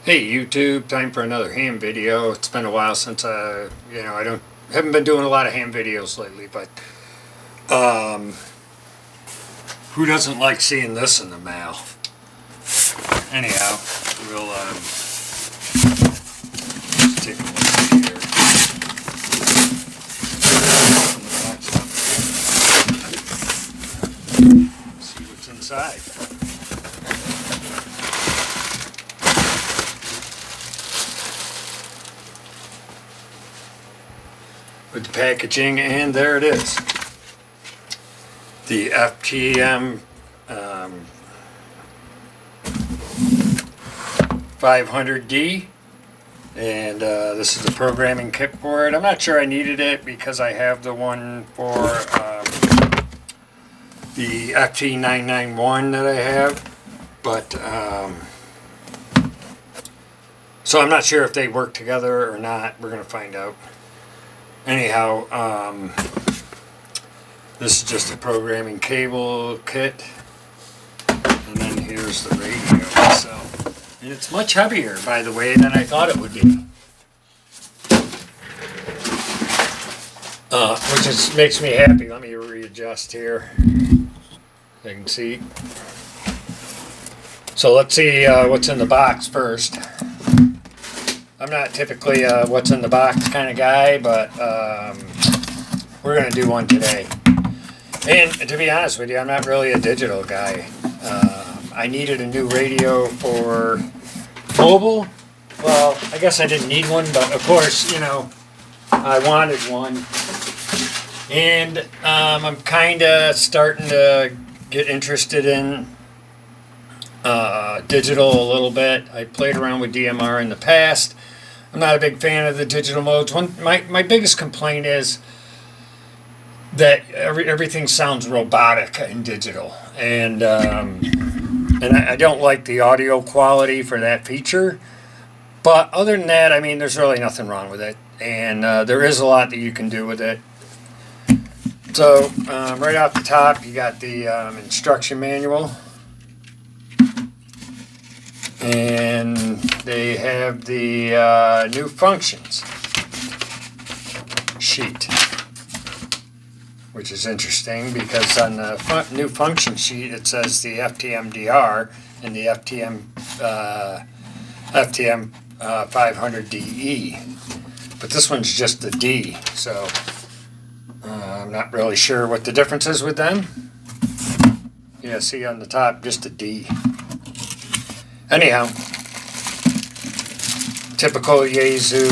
Hey YouTube, time for another ham video. It's been a while since haven't been doing a lot of ham videos lately, but who doesn't like seeing this in the mail? Anyhow, we'll just take a look here. Open the box up. See what's inside. With the packaging, and there it is. The FTM 500D, and this is the programming kit for it. I'm not sure I needed it because I have the one for the FT991 that I have, but so I'm not sure if they work together or not. We're going to find out. Anyhow, this is just a programming cable kit, and then here's the radio itself. And it's much heavier, by the way, than I thought it would be. Which makes me happy. Let me readjust here. You can see. So let's see what's in the box first. I'm not typically a what's in the box kind of guy, but we're going to do one today. And to be honest with you, I'm not really a digital guy. I needed a new radio for mobile. Well, I guess I didn't need one, but of course, you know, I wanted one. And I'm kind of starting to get interested in digital a little bit. I played around with DMR in the past. I'm not a big fan of the digital modes. My biggest complaint is that everything sounds robotic in digital, and I don't like the audio quality for that feature. But other than that, I mean, there's really nothing wrong with it, and there is a lot that you can do with it. So right off the top, you got the instruction manual. And they have the new functions sheet, which is interesting because on the new function sheet it says the FTMDR and the FTM 500DE, but this one's just the D, so I'm not really sure what the difference is with them. Yeah, see on the top, just a D. Anyhow, typical yaesu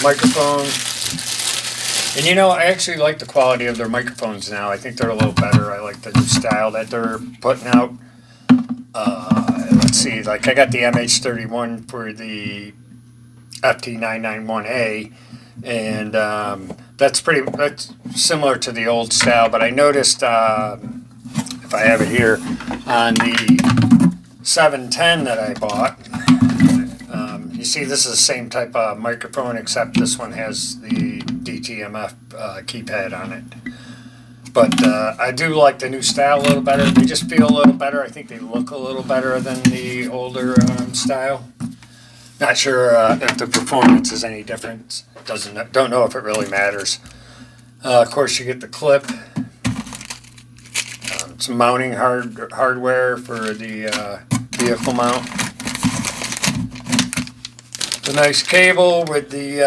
microphone. And you know, I actually like the quality of their microphones now. I think they're a little better. I like the new style that they're putting out. Let's see, like I got the MH31 for the FT991A, and that's similar to the old style, but I noticed if I have it here, on the 710 that I bought, you see this is the same type of microphone, except this one has the DTMF keypad on it. But I do like the new style a little better. They just feel a little better. I think they look a little better than the older style. Not sure if the performance is any different. Don't know if it really matters. Of course, you get the clip. Some mounting hardware for the vehicle mount. It's a nice cable with the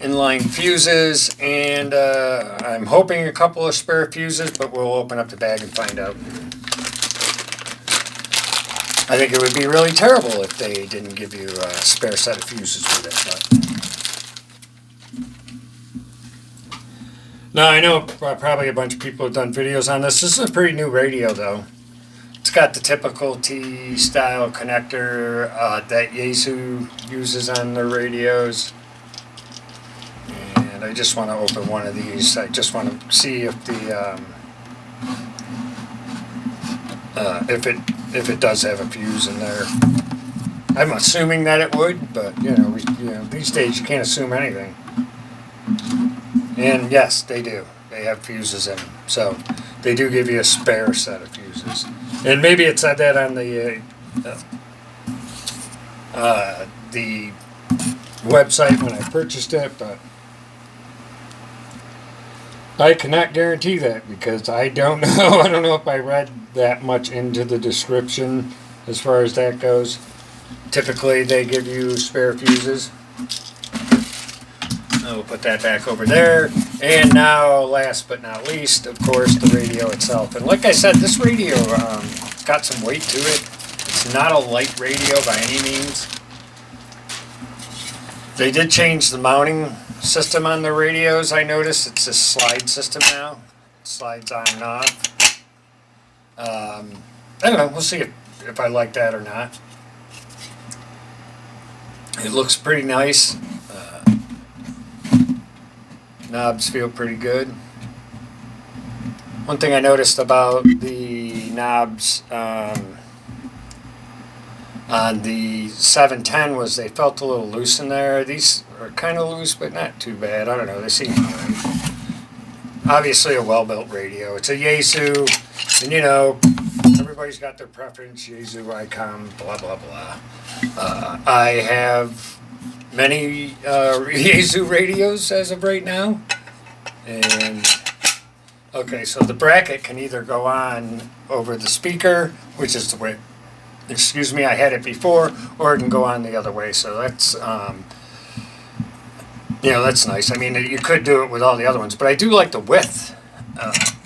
inline fuses, and I'm hoping a couple of spare fuses, but we'll open up the bag and find out. I think it would be really terrible if they didn't give you a spare set of fuses with it. But now, I know probably a bunch of people have done videos on this. This is a pretty new radio, though. It's got the typical T-style connector that yaesu uses on their radios. And I just want to open one of these. I just want to see if the if it does have a fuse in there. I'm assuming that it would, but you know, these days you can't assume anything. And yes, they do. They have fuses in them. So they do give you a spare set of fuses. And maybe it said that on the the website when I purchased it, but I cannot guarantee that because I don't know. I don't know if I read that much into the description as far as that goes. Typically, they give you spare fuses. We'll put that back over there. And now, last but not least, of course, the radio itself. And like I said, this radio got some weight to it. It's not a light radio by any means. They did change the mounting system on the radios, I noticed. It's a slide system now. It slides on and off. I don't know. We'll see if I like that or not. It looks pretty nice. Knobs feel pretty good. One thing I noticed about the knobs on the 710 was they felt a little loose in there. These are kind of loose, but not too bad. I don't know. They seem fine. Obviously a well-built radio. It's a Yaesu, and you know, everybody's got their preference. Yaesu, icom, blah, blah, blah. I have many Yaesu radios as of right now. And, okay, so the bracket can either go on over the speaker, which is the way, excuse me, I had it before, or it can go on the other way. So that's, you know, that's nice. I mean, you could do it with all the other ones, but I do like the width.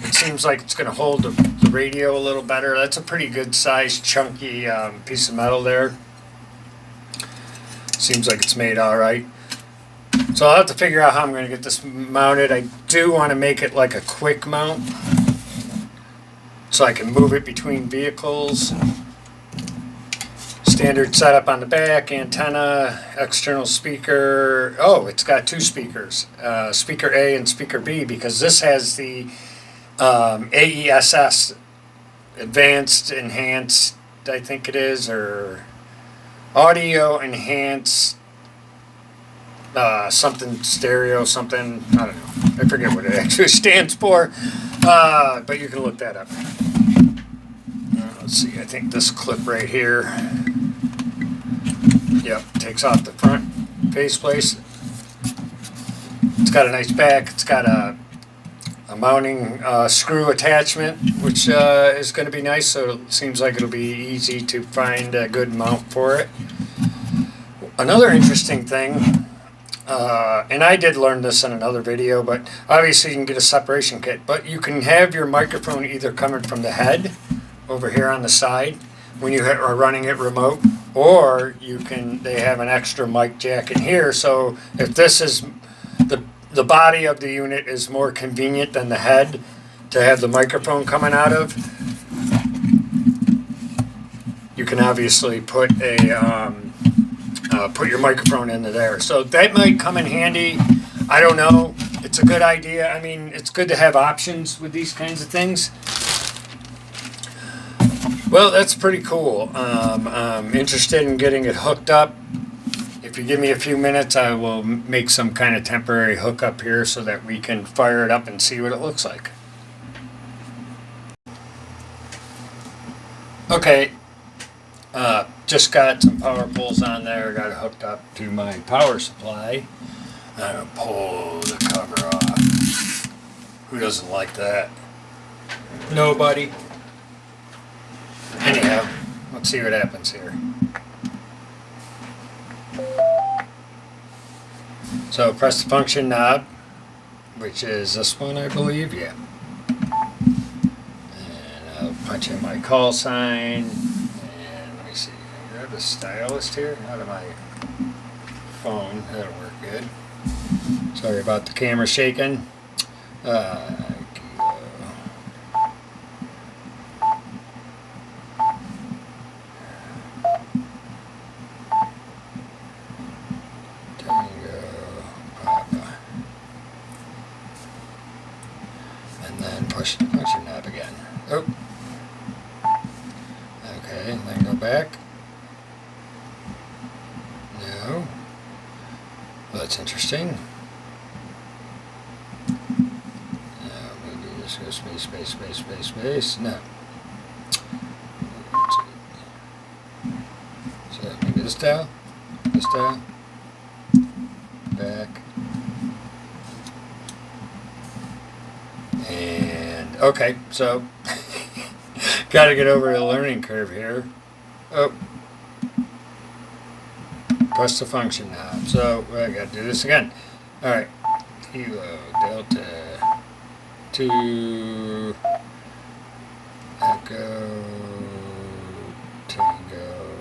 It seems like it's going to hold the radio a little better. That's a pretty good sized, chunky piece of metal there. Seems like it's made all right. So I'll have to figure out how I'm going to get this mounted. I do want to make it like a quick mount, so I can move it between vehicles. Standard setup on the back, antenna, external speaker. Oh, it's got two speakers, speaker A and speaker B, because this has the AESS, Advanced Enhanced, I think it is, or Audio Enhanced, something stereo, something, I don't know. I forget what it actually stands for, but you can look that up. Let's see, I think this clip right here, yep, takes off the front faceplate. It's got a nice back. It's got a mounting screw attachment, which is going to be nice, so it seems like it'll be easy to find a good mount for it. Another interesting thing, and I did learn this in another video, but obviously you can get a separation kit, but you can have your microphone either coming from the head over here on the side when you are running it remote, or you can, they have an extra mic jack in here, so if this is the body of the unit is more convenient than the head to have the microphone coming out of, you can obviously put a put your microphone into there. So that might come in handy. I don't know. It's a good idea. I mean, it's good to have options with these kinds of things. Well, that's pretty cool. I'm interested in getting it hooked up. If you give me a few minutes, I will make some kind of temporary hookup here so that we can fire it up and see what it looks like. Okay, just got some power poles on there. Got it hooked up to my power supply. I'm going to pull the cover off. Who doesn't like that? Nobody. Anyhow, let's see what happens here. So press the function knob, which is this one, I believe, yeah. And I'll punch in my call sign. And let me see, I grab the stylus here out of my phone. That'll work good. Sorry about the camera shaking. Push the function knob again. Oh. Okay, and then go back. No. Well, that's interesting. Maybe this goes space, space, space, space, space. No. This dial? This dial? Back. And, okay, so, gotta get over the learning curve here. Oh. Press the function knob. So, I gotta do this again. Alright. Kilo, delta, 2, Echo, Tango,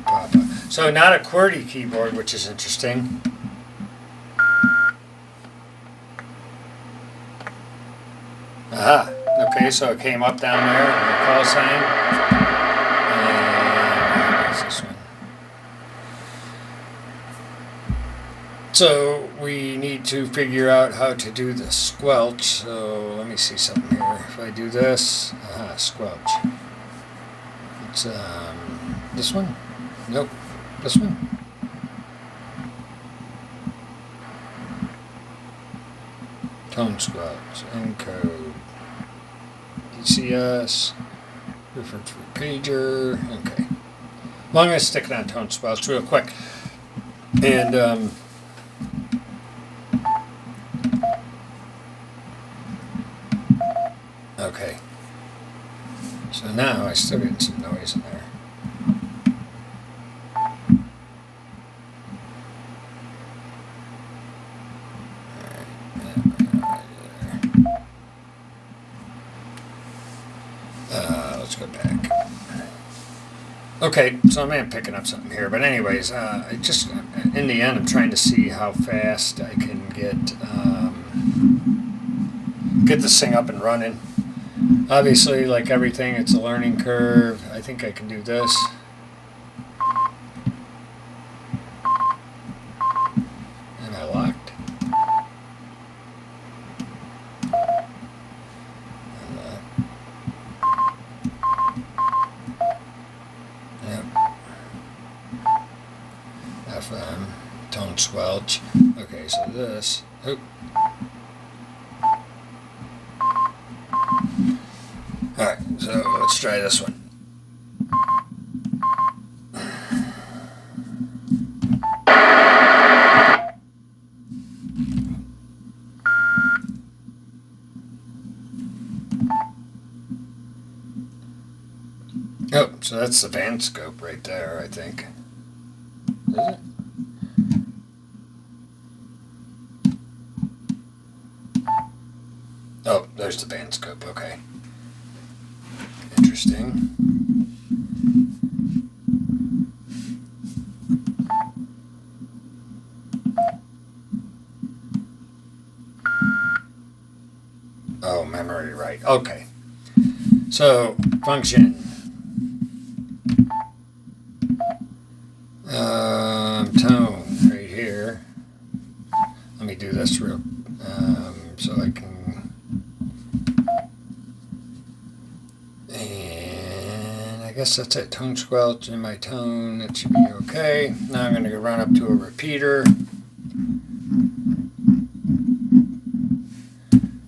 Papa. So not a QWERTY keyboard, which is interesting. Aha. Okay, so it came up down there on the call sign. And what's this one? So we need to figure out how to do the squelch. So let me see something here. If I do this, squelch. It's this one? Nope. This one? Tone squelch. Encode. DCS. Reference for pager. Okay. Well, I'm going to stick it on tone squelch real quick. And okay. So now I still get some noise in there. Let's go back. Okay, so I'm picking up something here, but anyways, I just in the end I'm trying to see how fast I can get this thing up and running. Obviously, like everything, it's a learning curve. I think I can do this. Am I locked? Yep. FM, tone squelch. Okay, so this. Oop. Alright, so let's try this one. Oh, so that's the band scope right there, I think. Is it? Oh, there's the band scope, okay. Interesting. Oh, memory, right. Okay. So, function. Tone right here. Let me do this real so I can. And I guess that's it. Tone squelch in my tone. That should be okay. Now I'm going to run up to a repeater.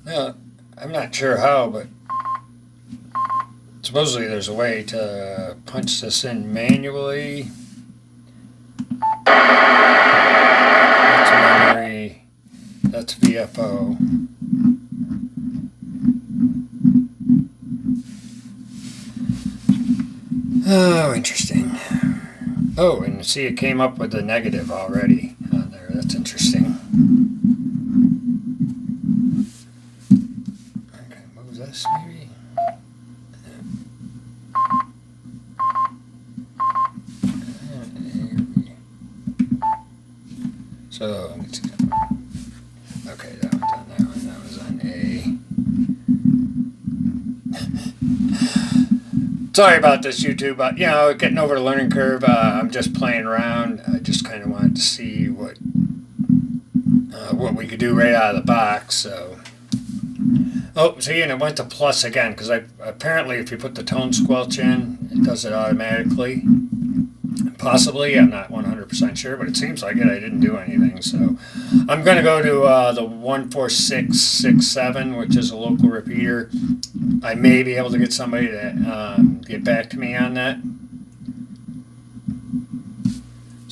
Now, I'm not sure how, but supposedly there's a way to punch this in manually. That's memory. That's VFO. Oh, interesting. Oh, and see, it came up with a negative already on there. That's interesting. Okay, move this maybe. So, okay, that one's on that one. That was on A. Sorry about this, YouTube, but you know, getting over the learning curve. I'm just playing around. I just kind of wanted to see what we could do right out of the box. So, oh, see, and it went to plus again because apparently if you put the tone squelch in, it does it automatically. Possibly, I'm not 100% sure, but it seems like it. I didn't do anything, so I'm going to go to the 14667, which is a local repeater. I may be able to get somebody to get back to me on that.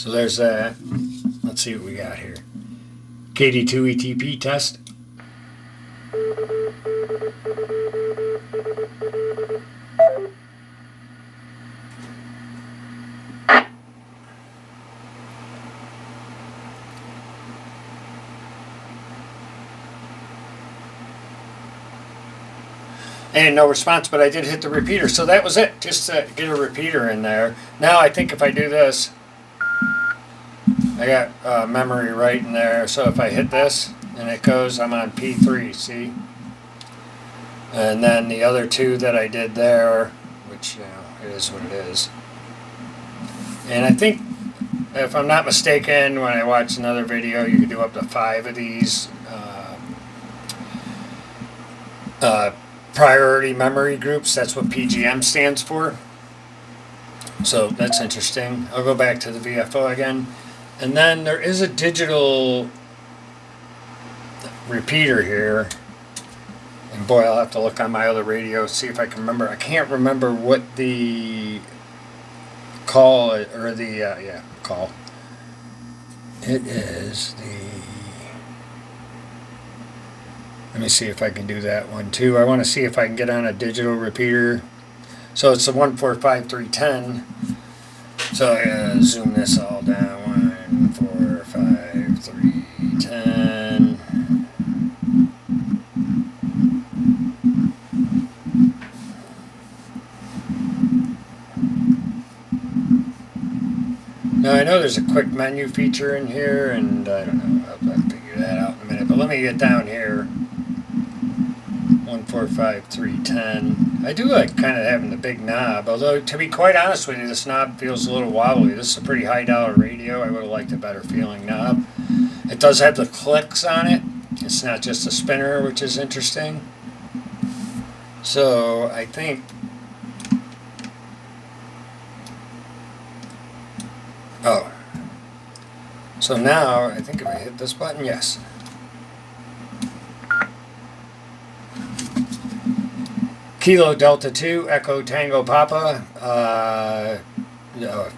So there's that. Let's see what we got here. KD2 ETP test. And no response, but I did hit the repeater. So that was it, just to get a repeater in there. Now I think if I do this, I got memory right in there. So if I hit this and it goes, I'm on P3, see? And then the other two that I did there, which, it is what it is. And I think, if I'm not mistaken, when I watched another video, you could do up to 5 of these priority memory groups. That's what PGM stands for. So that's interesting. I'll go back to the VFO again. And then there is a digital repeater here. And boy, I'll have to look on my other radio, see if I can remember. I can't remember what the call, or the, call. It is the... Let me see if I can do that one too. I want to see if I can get on a digital repeater. So it's the 145310. So zoom this all down. 145310. Now I know there's a quick menu feature in here, and I don't know. I'll figure that out in a minute. But let me get down here. 145310. I do like kind of having the big knob, although to be quite honest with you, this knob feels a little wobbly. This is a pretty high dollar radio. I would have liked a better feeling knob. It does have the clicks on it. It's not just a spinner, which is interesting. So I think so now I think if I hit this button, yes. Kilo Delta 2, Echo Tango Papa,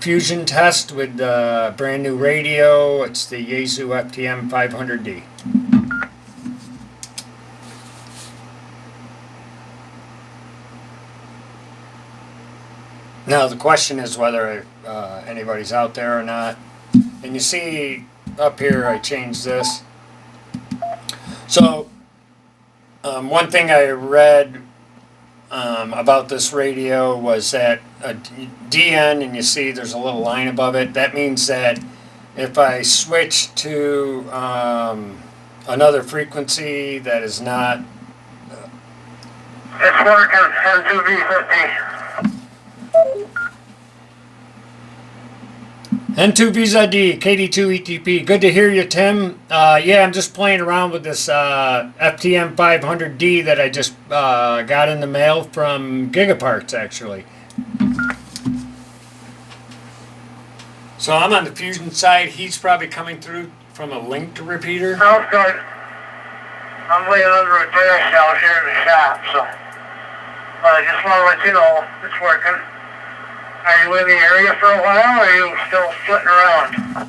fusion test with brand new radio. It's the Yaesu FTM 500D. Now the question is whether anybody's out there or not. And you see up here I changed this. So one thing I read about this radio was that a DN, and you see there's a little line above it, that means that if I switch to another frequency that is not it's working, N2V50. N2 Visa D, KD2 ETP. Good to hear you, Tim. Yeah, I'm just playing around with this FTM 500D that I just got in the mail from Gigaparts, actually. So I'm on the fusion side. He's probably coming through from a linked repeater. Sounds good. I'm laying under a dash out here in the shop, so I just want to let you know it's working. Are you in the area for a while, or are you still flitting around?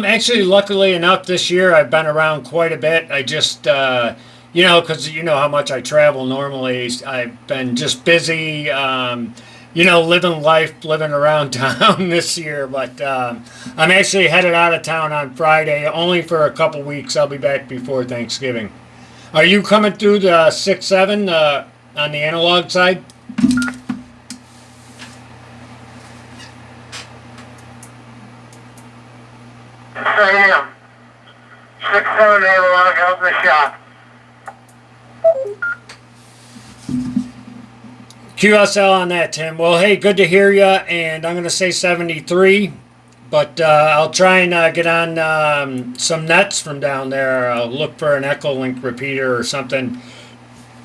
Actually, luckily enough, this year I've been around quite a bit. I just, because you know how much I travel normally. I've been just busy, living life, living around town this year. But I'm actually headed out of town on Friday, only for a couple weeks. I'll be back before Thanksgiving. Are you coming through the 6-7 on the analog side? Yes, I am. 6-7 analog out in the shop. QSL on that, Tim. Well, hey, good to hear you, and I'm going to say 73, but I'll try and get on some nets from down there. I'll look for an Echo Link repeater or something.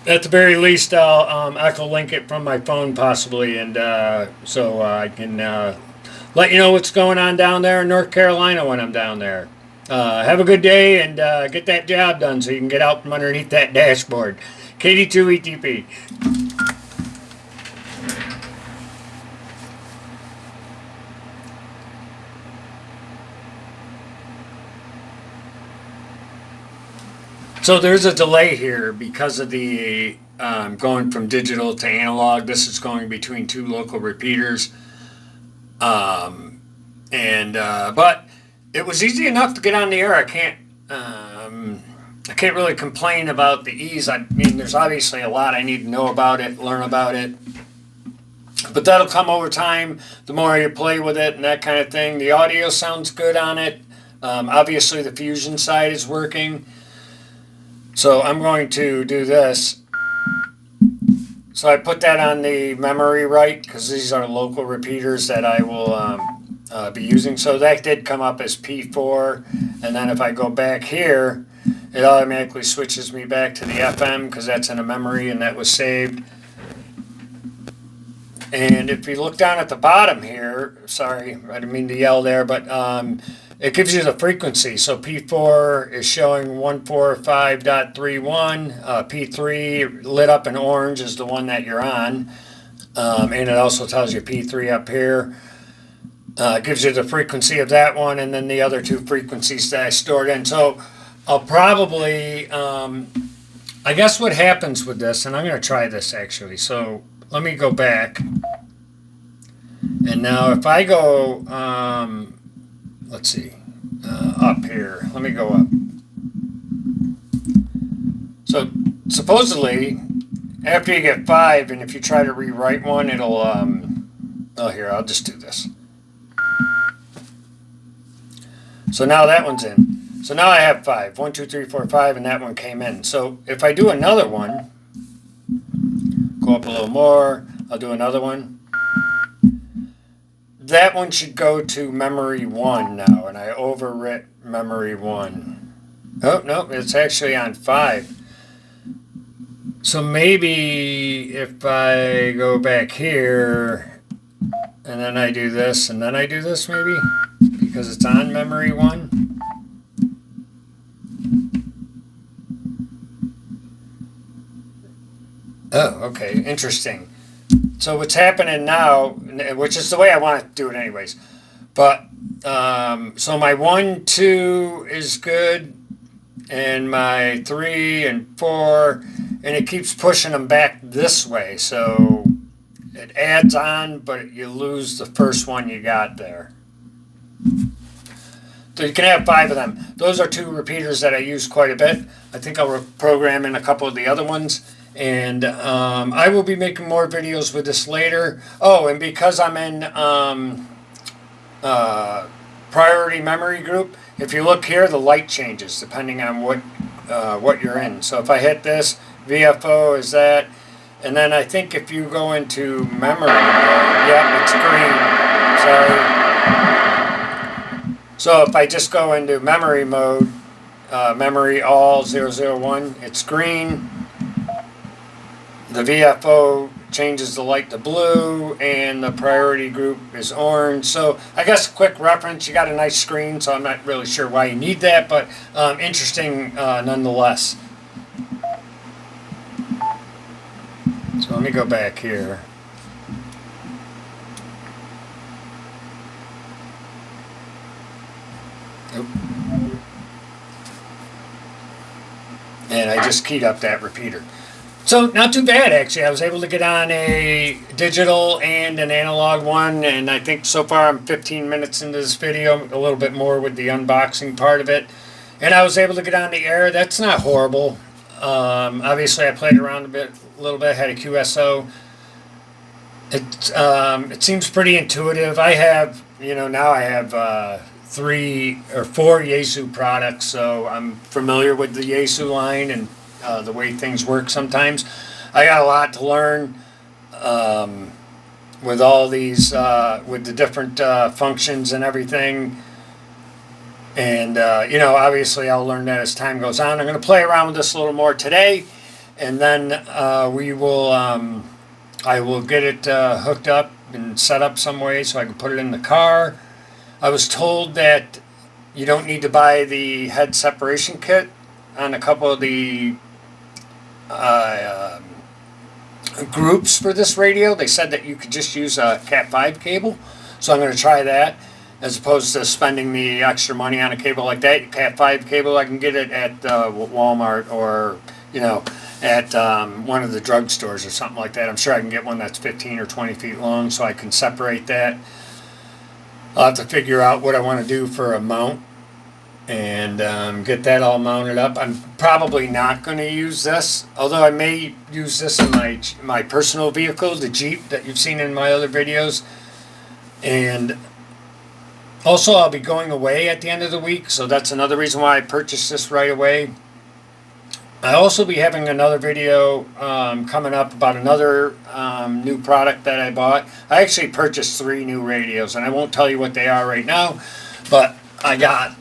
At the very least, I'll Echo Link it from my phone possibly, and so I can let you know what's going on down there in North Carolina when I'm down there. Have a good day, and get that job done so you can get out from underneath that dashboard. KD2 ETP. So there's a delay here because of the going from digital to analog. This is going between two local repeaters. But it was easy enough to get on the air. I can't really complain about the ease. I mean, there's obviously a lot I need to know about it, learn about it. But that'll come over time, the more you play with it and that kind of thing. The audio sounds good on it. Obviously, the fusion side is working. So I'm going to do this. So I put that on the memory right, because these are local repeaters that I will be using. So that did come up as P4. And then if I go back here, it automatically switches me back to the FM, because that's in a memory and that was saved. And if you look down at the bottom here, sorry, I didn't mean to yell there, but it gives you the frequency. So P4 is showing 145.31. P3 lit up in orange is the one that you're on. And it also tells you P3 up here. It gives you the frequency of that one and then the other two frequencies that I stored in. So I'll probably, I guess what happens with this, and I'm going to try this actually. So let me go back. And now if I go, let's see, up here. Let me go up. So supposedly, after you get 5, and if you try to rewrite one, it'll, oh, here, I'll just do this. So now that one's in. So now I have 5. 1, 2, 3, 4, 5, and that one came in. So if I do another one, go up a little more, I'll do another one. That one should go to memory 1 now, and I overwrit memory 1. Oh, no, it's actually on 5. So maybe if I go back here, and then I do this, and then I do this maybe, because it's on memory 1. Oh, okay, interesting. So what's happening now, which is the way I want to do it anyways, but so my 1, 2 is good, and my 3 and 4, and it keeps pushing them back this way, so it adds on, but you lose the first one you got there. So you can have 5 of them. Those are 2 repeaters that I use quite a bit. I think I'll program in a couple of the other ones. And I will be making more videos with this later. Oh, and because I'm in priority memory group, if you look here, the light changes depending on what you're in. So if I hit this, VFO is that. And then I think if you go into memory, yeah, it's green. Sorry. So if I just go into memory mode, memory all 001, it's green. The VFO changes the light to blue, and the priority group is orange. So I guess a quick reference, you got a nice screen, so I'm not really sure why you need that, but interesting nonetheless. So let me go back here. Oop. And I just keyed up that repeater. So not too bad, actually. I was able to get on a digital and an analog one, and I think so far I'm 15 minutes into this video, a little bit more with the unboxing part of it. And I was able to get on the air. That's not horrible. Obviously, I played around a little bit, had a QSO. It seems pretty intuitive. I have, now I have 3 or 4 yaesu products, so I'm familiar with the yaesu line and the way things work sometimes. I got a lot to learn with all these, with the different functions and everything. And, obviously I'll learn that as time goes on. I'm going to play around with this a little more today. And then I will get it hooked up and set up some way so I can put it in the car. I was told that you don't need to buy the head separation kit on a couple of the groups for this radio. They said that you could just use a Cat 5 cable, so I'm going to try that. as opposed to spending the extra money on a cable like that. Cat 5 cable, I can get it at Walmart or, you know, at one of the drugstores or something like that. I'm sure I can get one that's 15 or 20 feet long, so I can separate that. I'll have to figure out what I want to do for a mount and get that all mounted up. I'm probably not going to use this, although I may use this in my personal vehicle, the Jeep that you've seen in my other videos. And also, I'll be going away at the end of the week, so that's another reason why I purchased this right away. I'll also be having another video coming up about another new product that I bought. I actually purchased 3 new radios, and I won't tell you what they are right now, but I got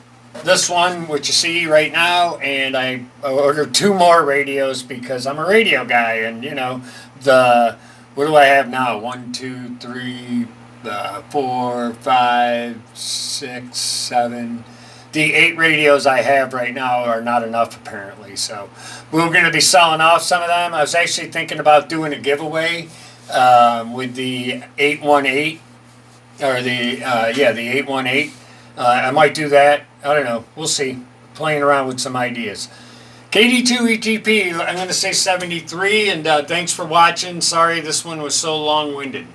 this one, which you see right now, and I ordered 2 more radios because I'm a radio guy, and you know, what do I have now? 1, 2, 3, 4, 5, 6, 7. The 8 radios I have right now are not enough apparently, so we're going to be selling off some of them. I was actually thinking about doing a giveaway with the 818, or the 818. I might do that. I don't know. We'll see. Playing around with some ideas. KD2EGP, I'm going to say 73, and thanks for watching. Sorry this one was so long-winded.